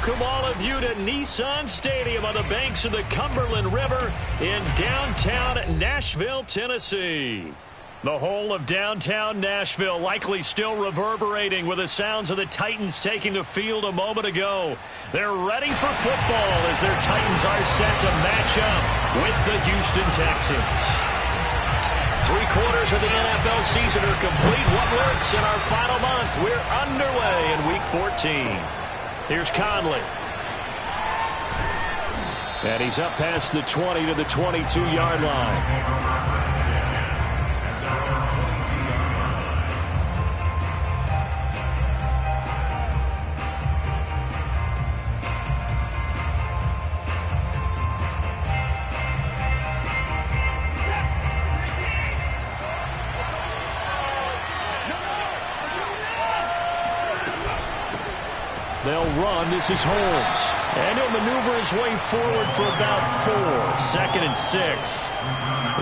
welcome all of you to Nissan Stadium on the banks of the Cumberland River in downtown Nashville, Tennessee. The whole of downtown Nashville likely still reverberating with the sounds of the Titans taking the field a moment ago. They're ready for football as their Titans are set to match up with the Houston Texans. 3/4 of the NFL season are complete. What works in our final month? We're underway in Week 14. Here's Conley. And he's up past the 20 to the 22-yard line. They'll run. This is Holmes. And he'll maneuver his way forward for about 4. 2nd and 6.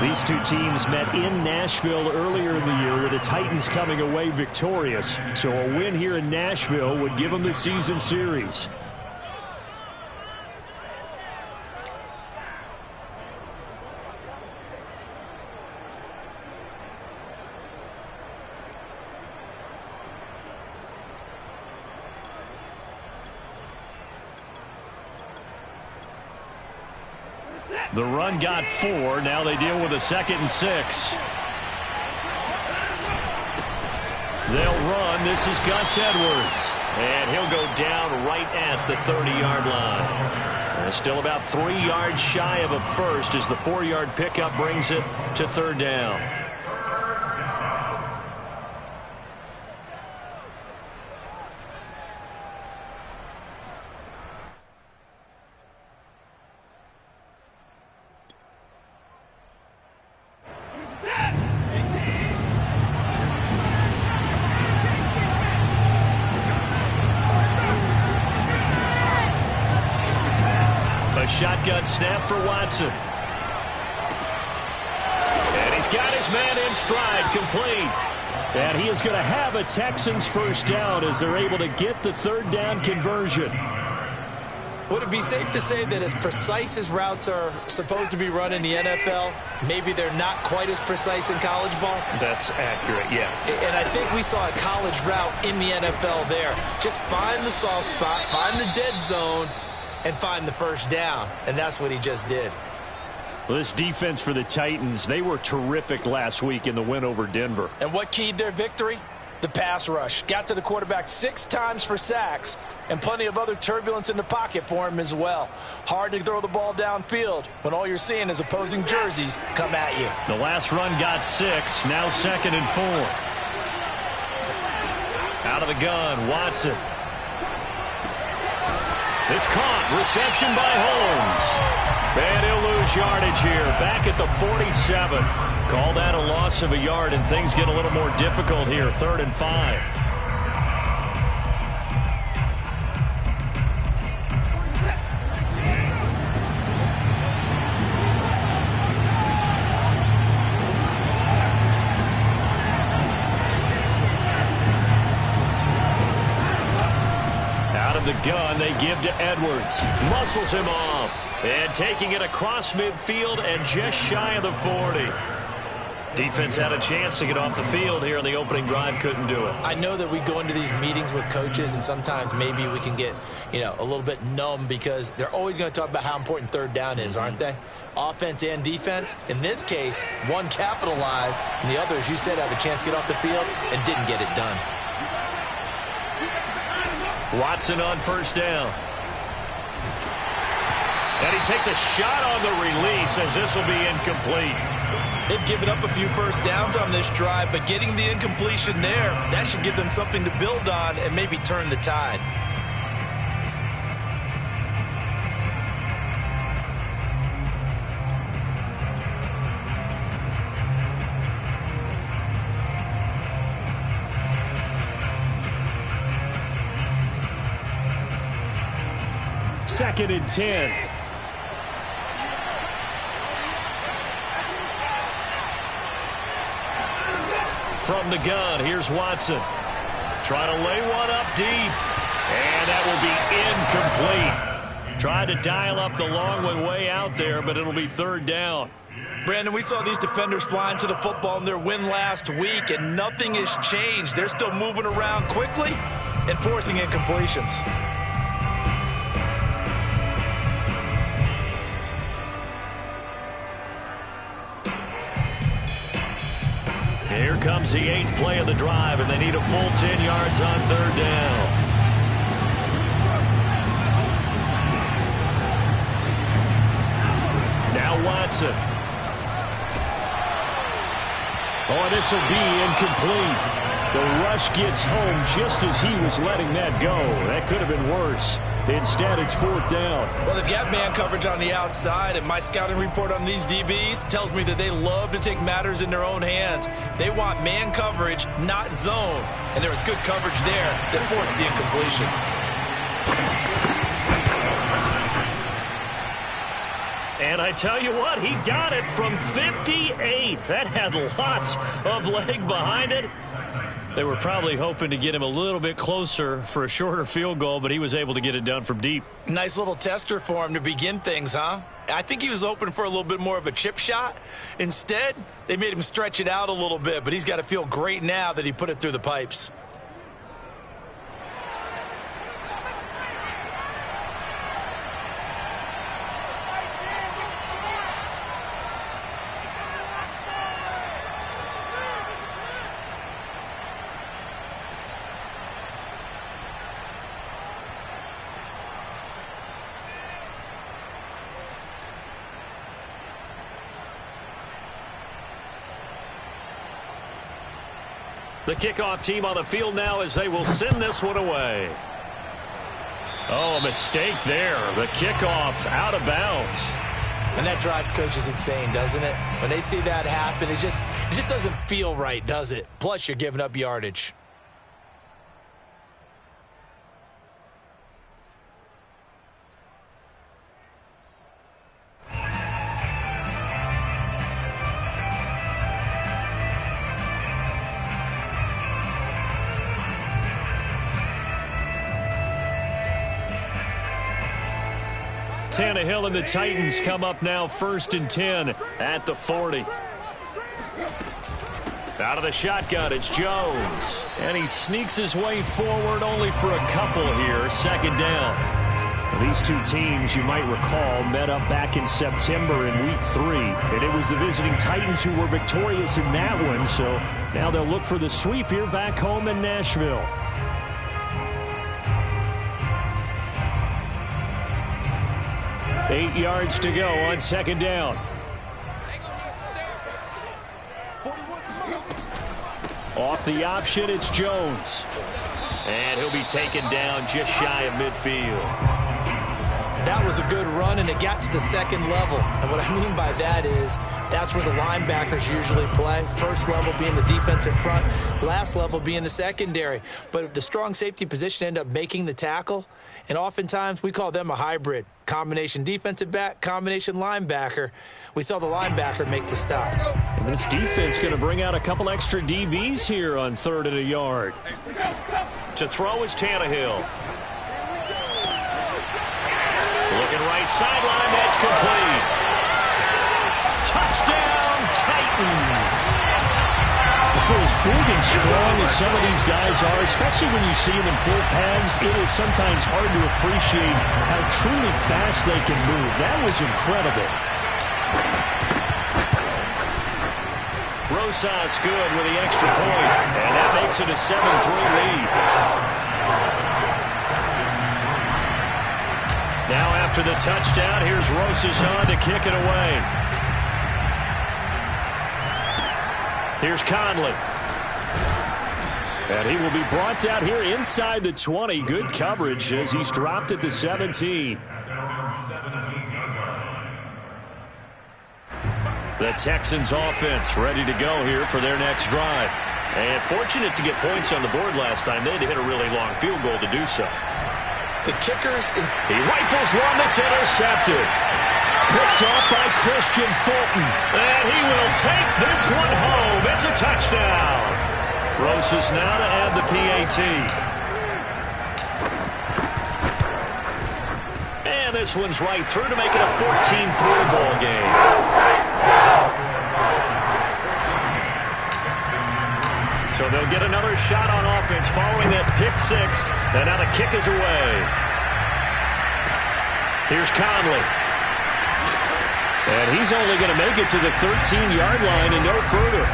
These two teams met in Nashville earlier in the year with the Titans coming away victorious. So a win here in Nashville would give them the season series. The run got 4. Now they deal with a 2nd and 6. They'll run. This is Gus Edwards. And he'll go down right at the 30-yard line. Still about 3 yards shy of a first as the 4-yard pickup brings it to 3rd down. A shotgun snap for Watson. And he's got his man in stride, complete. And he is going to have a Texans first down as they're able to get the 3rd down conversion. Would it be safe to say that as precise as routes are supposed to be run in the NFL, maybe they're not quite as precise in college ball? That's accurate, yeah. And I think we saw a college route in the NFL there. Just find the soft spot, find the dead zone, and find the first down. And that's what he just did. Well, this defense for the Titans, they were terrific last week in the win over Denver. And what keyed their victory? The pass rush. Got to the quarterback 6 times for sacks, and plenty of other turbulence in the pocket for him as well. Hard to throw the ball downfield when all you're seeing is opposing jerseys come at you. The last run got 6, now 2nd and 4. Out of the gun, Watson. It's caught. Reception by Holmes. And he'll lose yardage here. Back at the 47. Call that a loss of a yard, and things get a little more difficult here. 3rd and 5. The gun they give to Edwards. Muscles him off. And taking it across midfield and just shy of the 40. Defense had a chance to get off the field here in the opening drive. Couldn't do it. I know that we go into these meetings with coaches, and sometimes maybe we can get, a little bit numb because they're always going to talk about how important 3rd down is, aren't they? Offense and defense. In this case, one capitalized, and the other, as you said, had a chance to get off the field and didn't get it done. Watson on 1st down. And he takes a shot on the release as this will be incomplete. They've given up a few first downs on this drive, but getting the incompletion there, that should give them something to build on and maybe turn the tide. Second and 10. From the gun, here's Watson. Trying to lay one up deep. And that will be incomplete. Tried to dial up the long one way out there, but it'll be third down. Brandon, we saw these defenders flying to the football in their win last week, and nothing has changed. They're still moving around quickly and forcing incompletions. Here comes the 8th play of the drive, and they need a full 10 yards on third down. Now Watson. Oh, this will be incomplete. The rush gets home just as he was letting that go. That could have been worse. Instead, it's fourth down. Well, they've got man coverage on the outside, and my scouting report on these DBs tells me that they love to take matters in their own hands. They want man coverage, not zone. And there was good coverage there that forced the incompletion. And I tell you what, he got it from 58. That had lots of leg behind it. They were probably hoping to get him a little bit closer for a shorter field goal, but he was able to get it done from deep. Nice little tester for him to begin things, huh? I think he was hoping for a little bit more of a chip shot. Instead, they made him stretch it out a little bit, but he's got to feel great now that he put it through the pipes. The kickoff team on the field now as they will send this one away. Oh, a mistake there. The kickoff out of bounds. And that drives coaches insane, doesn't it? When they see that happen, it just doesn't feel right, does it? Plus, you're giving up yardage. Tannehill and the Titans come up now 1st and 10 at the 40. Out of the shotgun, it's Jones. And he sneaks his way forward only for a couple here. Second down. Well, these two teams, you might recall, met up back in September in Week 3. And it was the visiting Titans who were victorious in that one. So now they'll look for the sweep here back home in Nashville. Eight yards to go on second down. Off the option, it's Jones. And he'll be taken down just shy of midfield. That was a good run, and it got to the second level. And what I mean by that is that's where the linebackers usually play. First level being the defensive front, last level being the secondary. But the strong safety position ended up making the tackle, and oftentimes we call them a hybrid. Combination defensive back, combination linebacker. We saw the linebacker make the stop. And this defense going to bring out a couple extra DBs here on 3rd and a yard. To throw is Tannehill. Looking right sideline, that's complete. Touchdown, Titans. For as big and strong as some of these guys are, especially when you see them in full pads, it is sometimes hard to appreciate how truly fast they can move. That was incredible. Rosas good with the extra point, and that makes it a 7-3 lead. Now after the touchdown, here's Rosas on to kick it away. Here's Conley. And he will be brought down here inside the 20. Good coverage as he's dropped at the 17. The Texans offense ready to go here for their next drive. And fortunate to get points on the board last time. They had to hit a really long field goal to do so. The kickers... He rifles one that's intercepted. Picked off by Christian Fulton. And he will take this one home. It's a touchdown. Rosas now to add the PAT. this one's right through to make it a 14-3 ball game. So they'll get another shot on offense following that pick six. And now the kick is away. Here's Conley. And he's only going to make it to the 13-yard line and no further.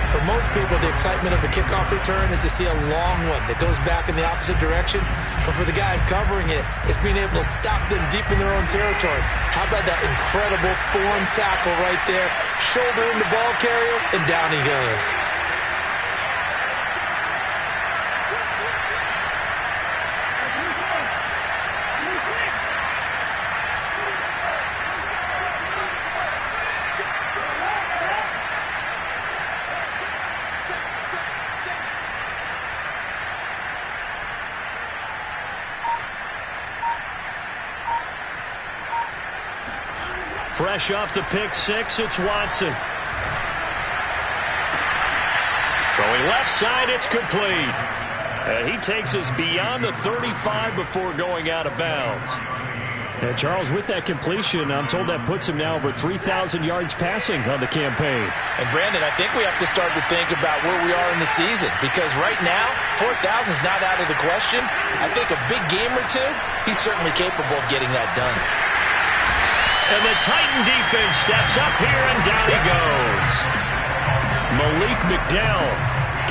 For most people, the excitement of the kickoff return is to see a long one that goes back in the opposite direction. But for the guys covering it, it's being able to stop them deep in their own territory. How about that incredible form tackle right there? Shoulder in the ball carrier, and down he goes. Fresh off the pick six, it's Watson. Throwing left side, it's complete. And he takes us beyond the 35 before going out of bounds. And Charles, with that completion, I'm told that puts him now over 3,000 yards passing on the campaign. And Brandon, I think we have to start to think about where we are in the season, because right now, 4,000 is not out of the question. I think a big game or two, he's certainly capable of getting that done. And the Titan defense steps up here, and down he goes. Malik McDowell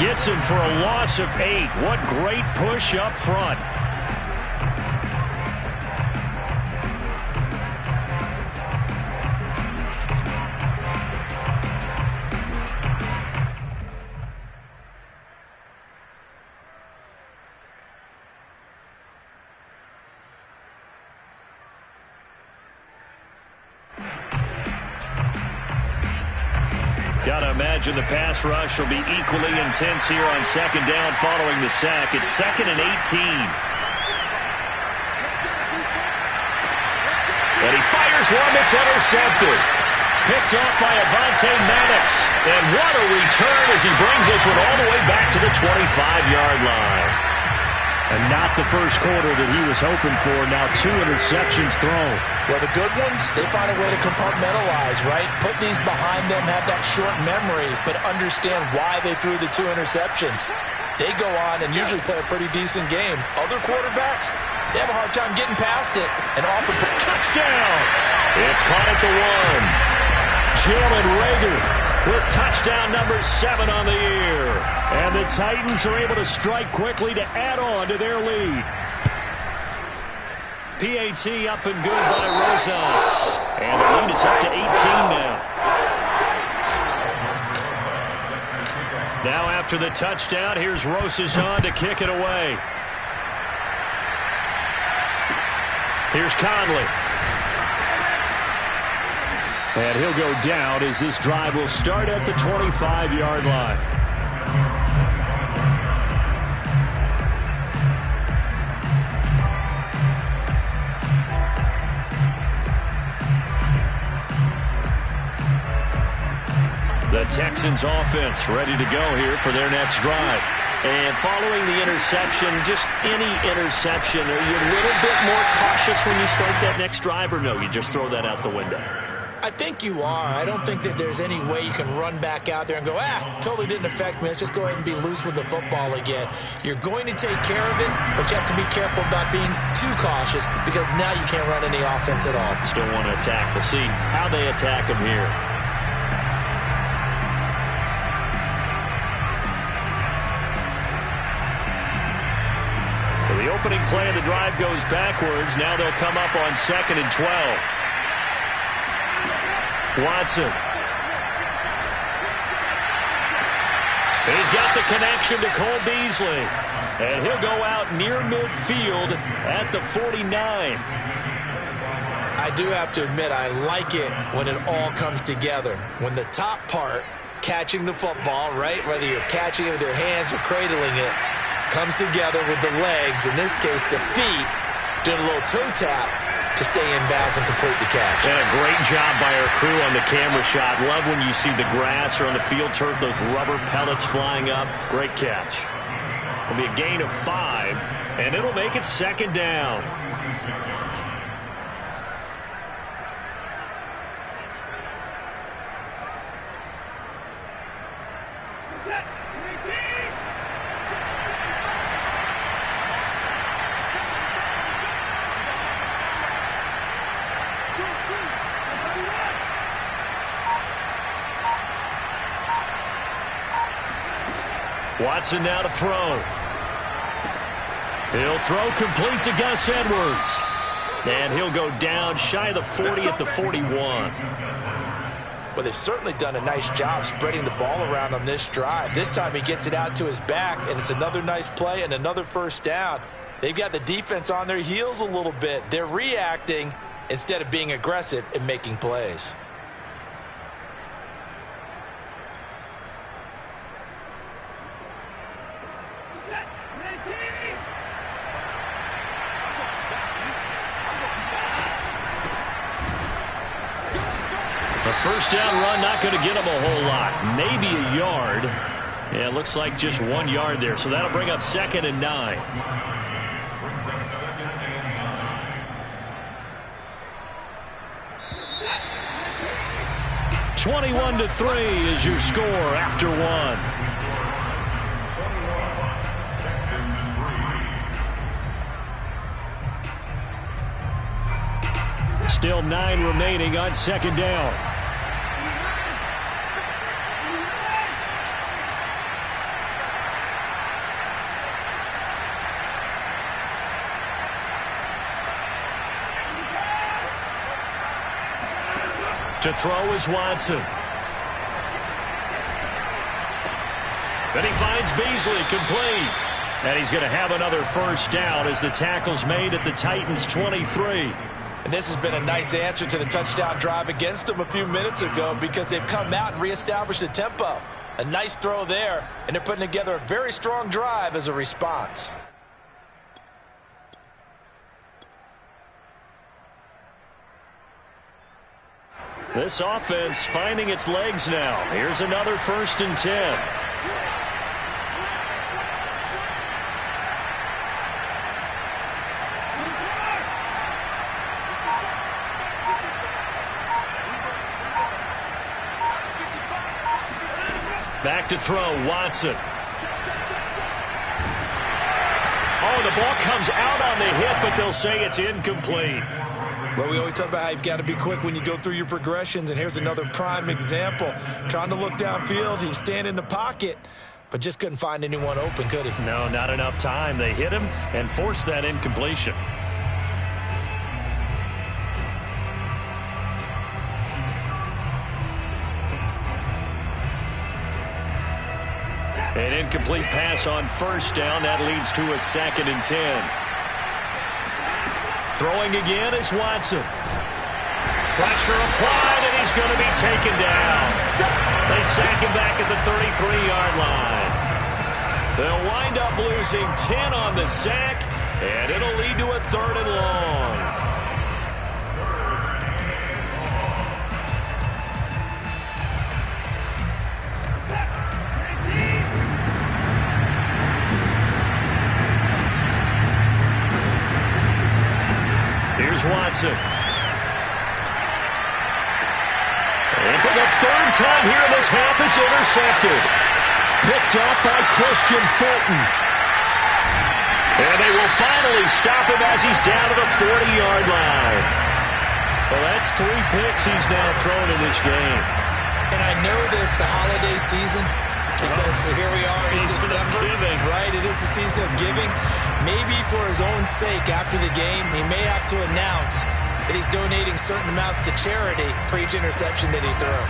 gets him for a loss of 8. What great push up front. Gotta imagine the pass rush will be equally intense here on second down following the sack. It's 2nd and 18. And he fires one that's intercepted. Picked off by Avonte Maddox. And what a return as he brings this one all the way back to the 25-yard line. And not the first quarter that he was hoping for. Now 2 interceptions thrown. Well, the good ones, they find a way to compartmentalize, right? Put these behind them, have that short memory, but understand why they threw the 2 interceptions. They go on and usually play a pretty decent game. Other quarterbacks, they have a hard time getting past it and offer touchdown. It's caught at the 1. Jalen Reagor with touchdown number 7 on the year. And the Titans are able to strike quickly to add on to their lead. PAT up and good by Rosas. And the lead is up to 18 now. Now after the touchdown, here's Rosas on to kick it away. Here's Conley. And he'll go down as this drive will start at the 25-yard line. The Texans offense ready to go here for their next drive. And following the interception, just any interception, are you a little bit more cautious when you start that next drive, or no, you just throw that out the window? I think you are. I don't think that there's any way you can run back out there and go, totally didn't affect me. Let's just go ahead and be loose with the football again. You're going to take care of it, but you have to be careful about being too cautious because now you can't run any offense at all. Still want to attack. We'll see how they attack him here. So the opening play of the drive goes backwards. Now they'll come up on 2nd and 12. Watson. He's got the connection to Cole Beasley. And he'll go out near midfield at the 49. I do have to admit, I like it when it all comes together. When the top part, catching the football, right, whether you're catching it with your hands or cradling it, comes together with the legs, in this case the feet, doing a little toe tap to stay in bounds and complete the catch. And a great job by our crew on the camera shot. Love when you see the grass or on the field turf, those rubber pellets flying up. Great catch. It'll be a gain of 5, and it'll make it 2nd down. Watson now to throw. He'll throw complete to Gus Edwards. And he'll go down shy of the 40 at the 41. Well, they've certainly done a nice job spreading the ball around on this drive. This time he gets it out to his back, and it's another nice play and another first down. They've got the defense on their heels a little bit. They're reacting instead of being aggressive and making plays. A first down run, not going to get him a whole lot. Maybe a yard. Yeah, it looks like just 1 yard there. So that'll bring up 2nd and 9. Brings up 2nd and 9. 21-3 is your score after 1. Texans 3. Still 9 remaining on 2nd down. To throw is Watson. Then he finds Beasley, complete. And he's going to have another first down as the tackle's made at the Titans' 23. And this has been a nice answer to the touchdown drive against them a few minutes ago because they've come out and reestablished the tempo. A nice throw there, and they're putting together a very strong drive as a response. This offense finding its legs now. Here's another 1st and 10. Back to throw, Watson. Oh, the ball comes out on the hit, but they'll say it's incomplete. Well, we always talk about how you've got to be quick when you go through your progressions, and here's another prime example. Trying to look downfield, he was standing in the pocket, but just couldn't find anyone open, could he? No, not enough time. They hit him and forced that incompletion. An incomplete pass on first down. That leads to a 2nd and 10. Throwing again is Watson. Pressure applied, and he's going to be taken down. They sack him back at the 33-yard line. They'll wind up losing 10 on the sack, and it'll lead to a 3rd and long. Here's Watson. And for the 3rd time here in this half, it's intercepted. Picked up by Christian Fulton. And they will finally stop him as he's down to the 40-yard line. Well, that's 3 picks he's now thrown in this game. And I know this, the holiday season, because here we are in December, right? It is the season of giving. Maybe for his own sake, after the game, he may have to announce that he's donating certain amounts to charity for each interception that he threw.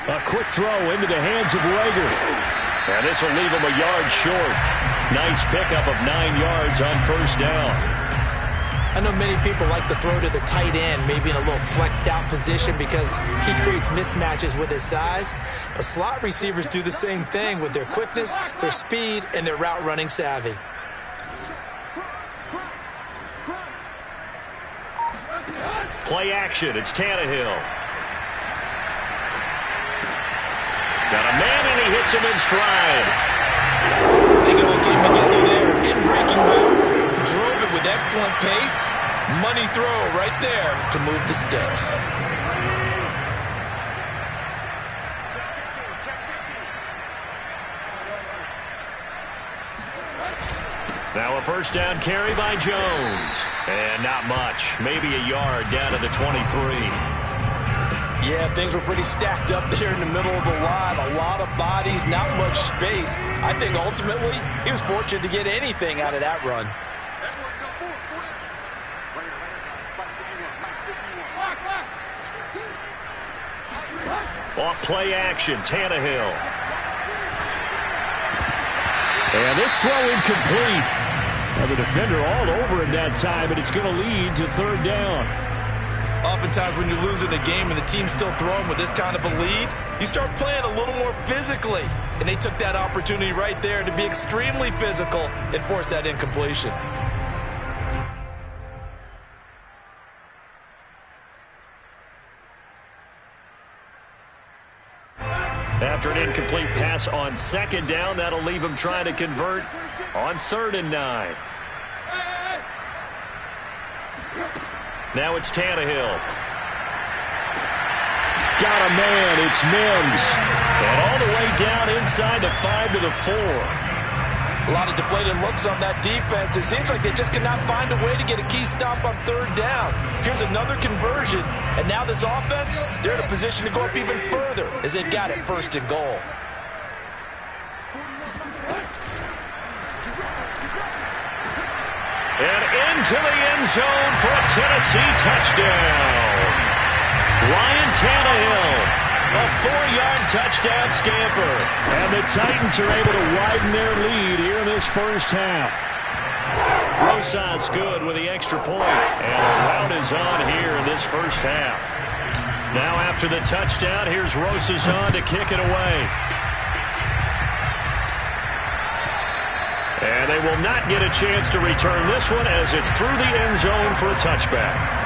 A quick throw into the hands of Rager. And this will leave him a yard short. Nice pickup of 9 yards on first down. I know many people like to throw to the tight end, maybe in a little flexed out position because he creates mismatches with his size. But slot receivers do the same thing with their quickness, their speed, and their route running savvy. Play action. It's Tannehill. Got a man, and he hits him in stride. They all came together there in breaking well. Drove it with excellent pace. Money throw right there to move the sticks. Now a first down carry by Jones. And not much. Maybe a yard down to the 23. Yeah, things were pretty stacked up there in the middle of the line. A lot of bodies, not much space. I think ultimately he was fortunate to get anything out of that run. Off play action, Tannehill. And this throw incomplete. Now the defender all over him that time, and it's going to lead to third down. Oftentimes when you're losing a game and the team's still throwing with this kind of a lead, you start playing a little more physically. And they took that opportunity right there to be extremely physical and force that incompletion. After an incomplete pass on second down, that'll leave him trying to convert on 3rd and 9. Now it's Tannehill. Got a man. It's Mims. And all the way down inside the 5 to the 4. A lot of deflated looks on that defense. It seems like they just cannot find a way to get a key stop on 3rd down. Here's another conversion. And now this offense, they're in a position to go up even further as they've got it 1st and goal. And into the end zone for a Tennessee touchdown. Ryan Tannehill. A 4-yard touchdown scamper. And the Titans are able to widen their lead here in this first half. Rosas good with the extra point. And a rout is on here in this first half. Now after the touchdown, here's Rosas on to kick it away. And they will not get a chance to return this one as it's through the end zone for a touchback.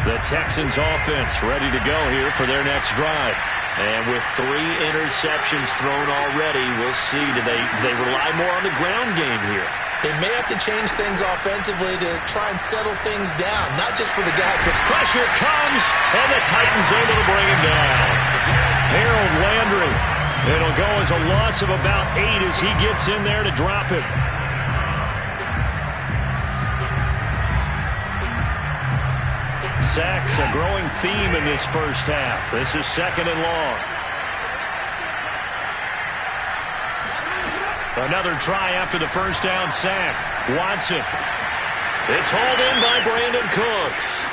The Texans offense ready to go here for their next drive. And with 3 interceptions thrown already, we'll see. Do they rely more on the ground game here? They may have to change things offensively to try and settle things down, not just for the guys. Pressure comes, and the Titans able to bring him down. Harold Landry. It'll go as a loss of about 8 as he gets in there to drop it. Sacks, a growing theme in this first half. This is 2nd and long. Another try after the first down sack. Watson. It's hauled in by Brandon Cooks.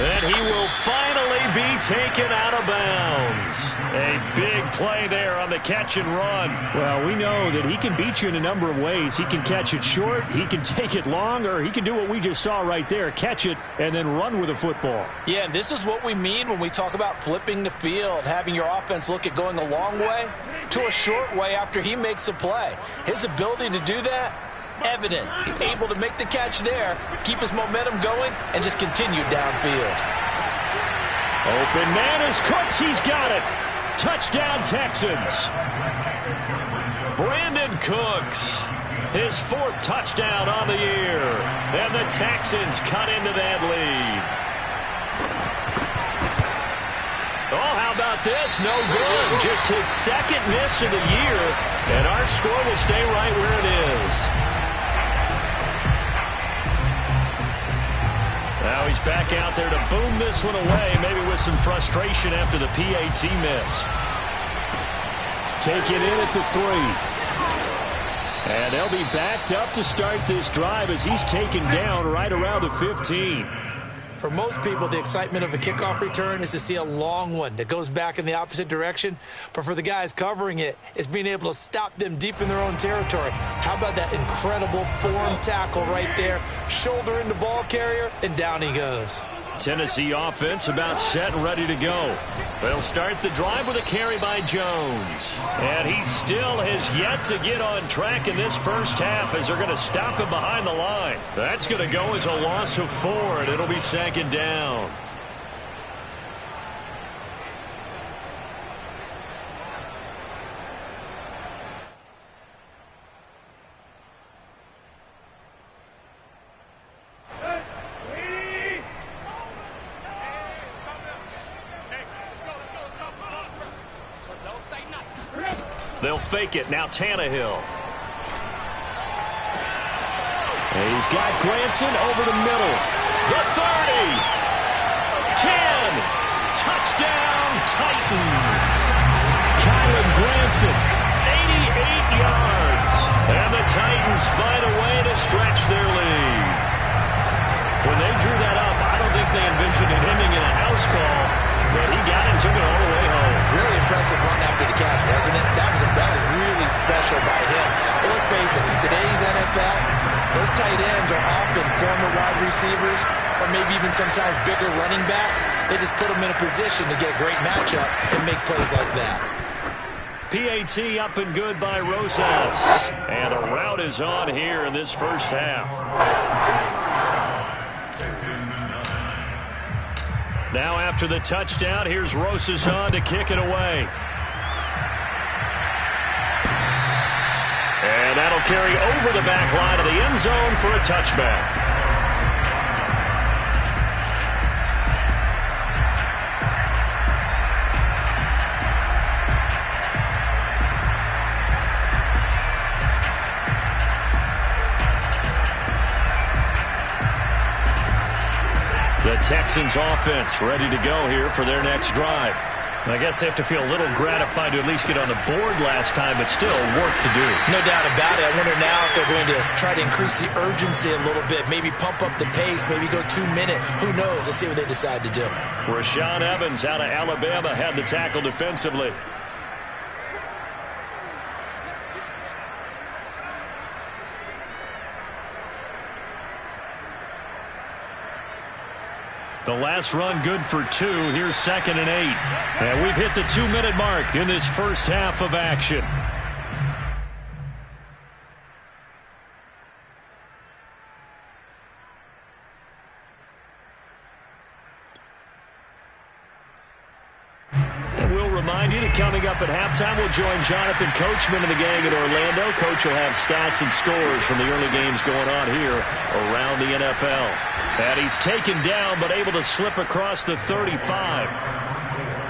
And he will finally be taken out of bounds. A big play there on the catch and run. Well, we know that he can beat you in a number of ways. He can catch it short, he can take it long, or he can do what we just saw right there, catch it and then run with the football. Yeah, and this is what we mean when we talk about flipping the field, having your offense look at going a long way to a short way after he makes a play. His ability to do that, evident. Able to make the catch there, keep his momentum going, and just continue downfield. Open man is Cooks. He's got it. Touchdown, Texans. Brandon Cooks, his 4th touchdown on the year. And the Texans cut into that lead. Oh, how about this? No good. Just his 2nd miss of the year. And our score will stay right where it is. Now he's back out there to boom this one away, maybe with some frustration after the PAT miss. Take it in at the 3. And they'll be backed up to start this drive as he's taken down right around the 15. For most people, the excitement of a kickoff return is to see a long one that goes back in the opposite direction. But for the guys covering it, it's being able to stop them deep in their own territory. How about that incredible form tackle right there? Shoulder into ball carrier, and down he goes. Tennessee offense about set and ready to go. They'll start the drive with a carry by Jones. And he still has yet to get on track in this first half as they're going to stop him behind the line. That's going to go as a loss of 4, and it'll be second down. They'll fake it. Now Tannehill. And he's got Granson over the middle. The 30. 10. Touchdown, Titans. Kylan Granson. 88 yards. And the Titans find a way to stretch their lead. When they drew that up, I don't think they envisioned it ending in a house call, but he got it and took it all the way home. Really impressive run after the catch, wasn't it? That was really special by him. But let's face it, in today's NFL, those tight ends are often former wide receivers or maybe even sometimes bigger running backs. They just put them in a position to get a great matchup and make plays like that. PAT up and good by Rosas. And a rout is on here in this first half. Now after the touchdown, here's Rosas on to kick it away. And that'll carry over the back line of the end zone for a touchback. The Texans offense ready to go here for their next drive. I guess they have to feel a little gratified to at least get on the board last time, but still work to do. No doubt about it. I wonder now if they're going to try to increase the urgency a little bit, maybe pump up the pace, maybe go 2 minutes. Who knows? Let's see what they decide to do. Rashaan Evans out of Alabama had the tackle defensively. The last run good for 2. Here's 2nd and 8. And we've hit the 2-minute mark in this first half of action. And we'll remind you that coming up at halftime, we'll join Jonathan Coachman and the gang in Orlando. Coach will have stats and scores from the early games going on here around the NFL. And he's taken down, but able to slip across the 35.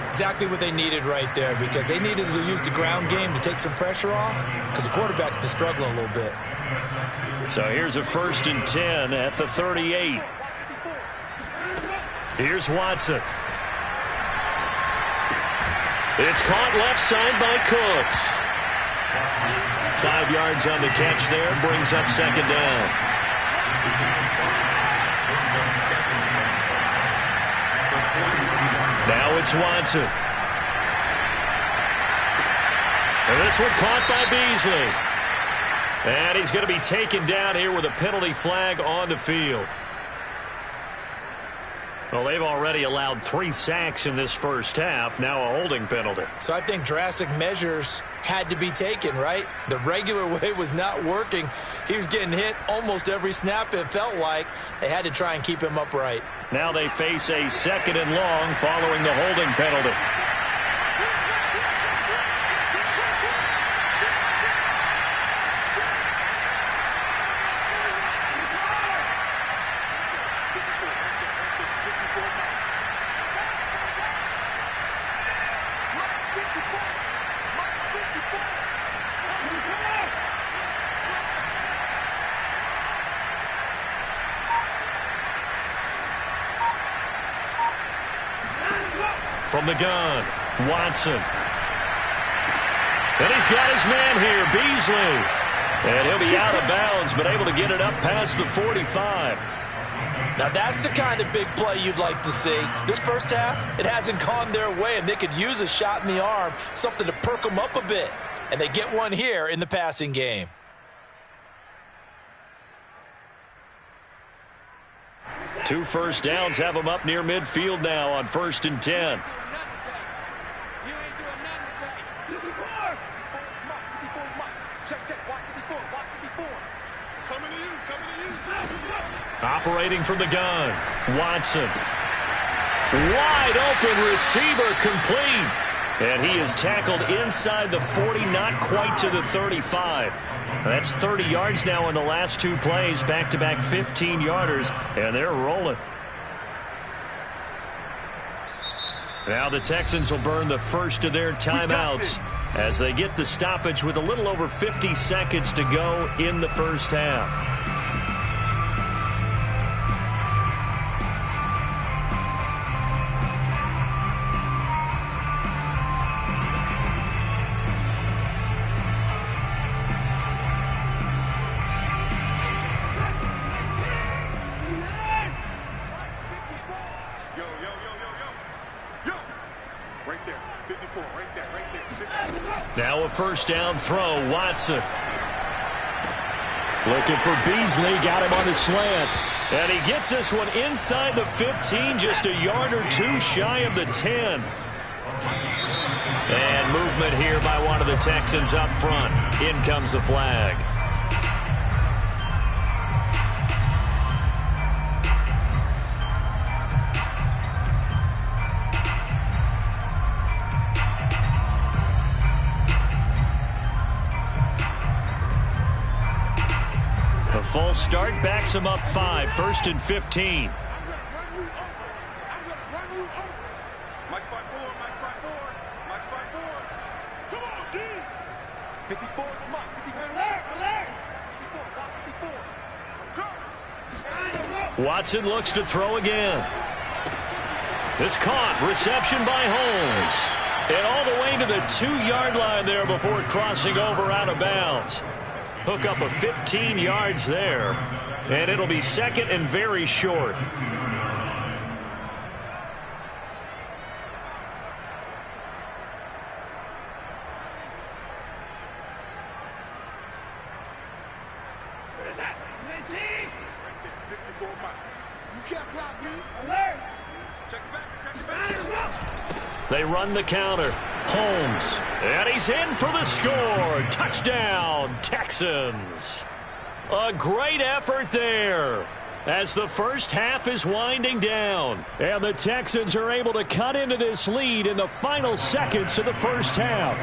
Exactly what they needed right there, because they needed to use the ground game to take some pressure off, because the quarterback's been struggling a little bit. So here's a 1st and 10 at the 38. Here's Watson. It's caught left side by Cooks. 5 yards on the catch there, brings up 2nd down. Now it's Watson. And this one caught by Beasley. And he's going to be taken down here with a penalty flag on the field. Well, they've already allowed 3 sacks in this first half. Now a holding penalty. So I think drastic measures had to be taken, right? The regular way was not working. He was getting hit almost every snap, it felt like. They had to try and keep him upright. Now they face a 2nd and long following the holding penalty. From the gun, Watson. And he's got his man here, Beasley. And he'll be out of bounds, but able to get it up past the 45. Now that's the kind of big play you'd like to see. This first half, it hasn't gone their way, and they could use a shot in the arm, something to perk them up a bit. And they get one here in the passing game. 2 first downs have them up near midfield now on 1st and 10. Operating from the gun, Watson. Wide open receiver, complete. And he is tackled inside the 40, not quite to the 35. That's 30 yards now in the last 2 plays, back-to-back 15-yarders, and they're rolling. Now the Texans will burn the first of their timeouts as they get the stoppage with a little over 50 seconds to go in the first half. Now a first down throw, Watson. Looking for Beasley, got him on the slant. And he gets this one inside the 15, just a yard or 2 shy of the 10. And movement here by one of the Texans up front. In comes the flag. Full start backs him up 5, 1st and 15. Watson looks to throw again. This caught, reception by Holmes. And all the way to the 2-yard line there before crossing over out of bounds. Hook up of 15 yards there, and it'll be 2nd and very short. They run the counter. Holmes. And he's in for the score. Touchdown, Texans. A great effort there as the first half is winding down. And the Texans are able to cut into this lead in the final seconds of the first half.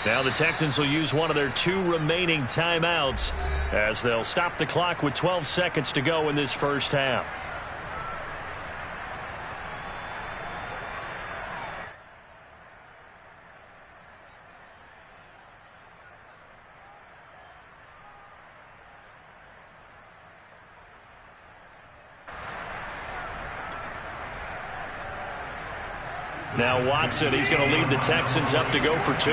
Now the Texans will use one of their 2 remaining timeouts as they'll stop the clock with 12 seconds to go in this first half. Now Watson, he's going to lead the Texans up to go for 2.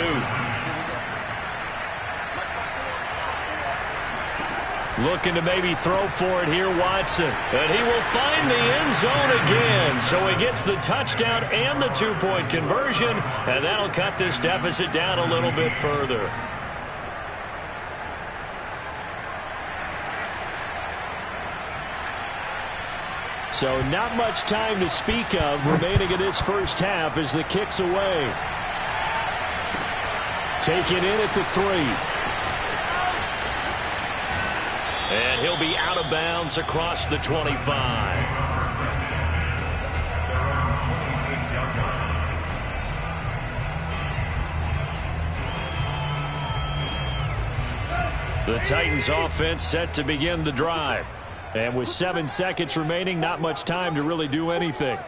Looking to maybe throw for it here, Watson. And he will find the end zone again. So he gets the touchdown and the 2-point conversion, and that'll cut this deficit down a little bit further. So not much time to speak of remaining in this first half as the kick's away. Taken in at the 3. And he'll be out of bounds across the 25. The Titans offense set to begin the drive. And with 7 seconds remaining, not much time to really do anything.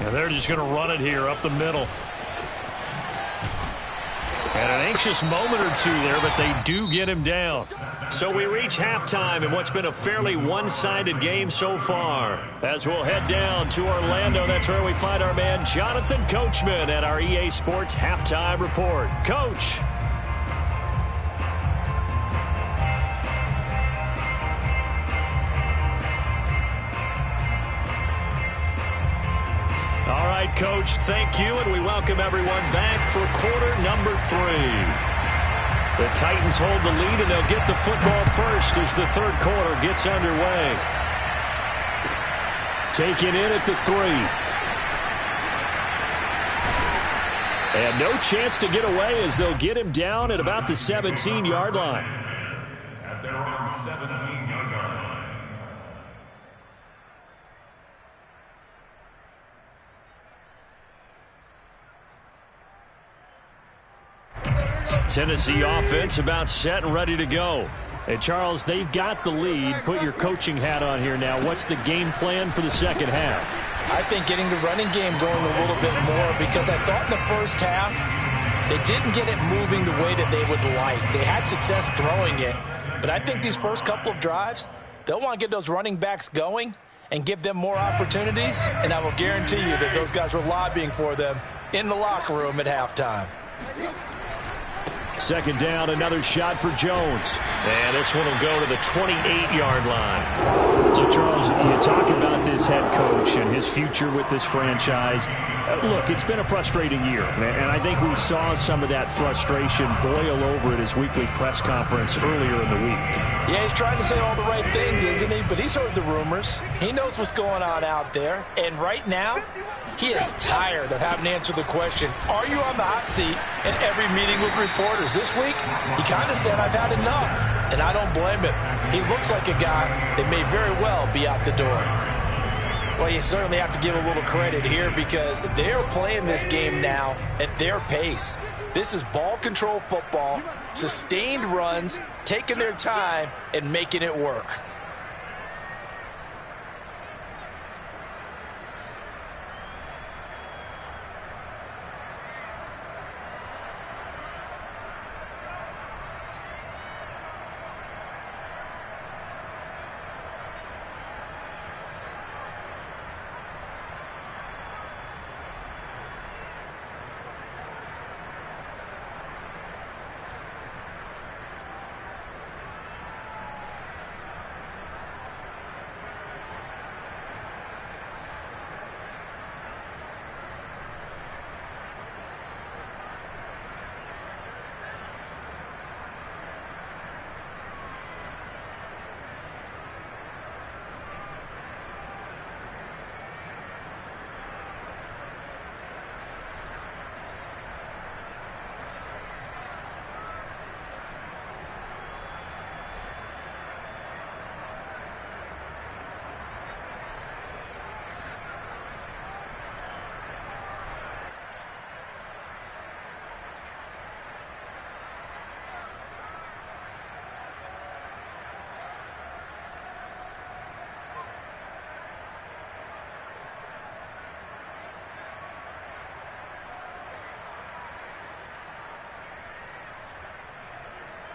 And they're just going to run it here up the middle. And an anxious moment or 2 there, but they do get him down. So we reach halftime in what's been a fairly one-sided game so far. As we'll head down to Orlando, that's where we find our man Jonathan Coachman at our EA Sports Halftime Report. Coach. Coach. Thank you, and we welcome everyone back for quarter number 3. The Titans hold the lead, and they'll get the football first as the third quarter gets underway. Taken in at the 3. And no chance to get away as they'll get him down at about the 17-yard line. At their own 17-yard line. Tennessee offense about set and ready to go. And, Charles, they've got the lead. Put your coaching hat on here now. What's the game plan for the second half? I think getting the running game going a little bit more, because I thought in the first half they didn't get it moving the way that they would like. They had success throwing it, but I think these first couple of drives, they'll want to get those running backs going and give them more opportunities, and I will guarantee you that those guys were lobbying for them in the locker room at halftime. Second down, another shot for Jones. And this one will go to the 28-yard line. So, Charles, you talk about this head coach and his future with this franchise. Look, it's been a frustrating year, and I think we saw some of that frustration boil over at his weekly press conference earlier in the week. Yeah, he's trying to say all the right things, isn't he? But he's heard the rumors. He knows what's going on out there. And right now, he is tired of having to answer the question, are you on the hot seat in every meeting with reporters? This week, he kind of said, I've had enough. And I don't blame him. He looks like a guy that may very well be out the door. Well, you certainly have to give a little credit here, because they're playing this game now at their pace. This is ball control football, sustained runs, taking their time and making it work.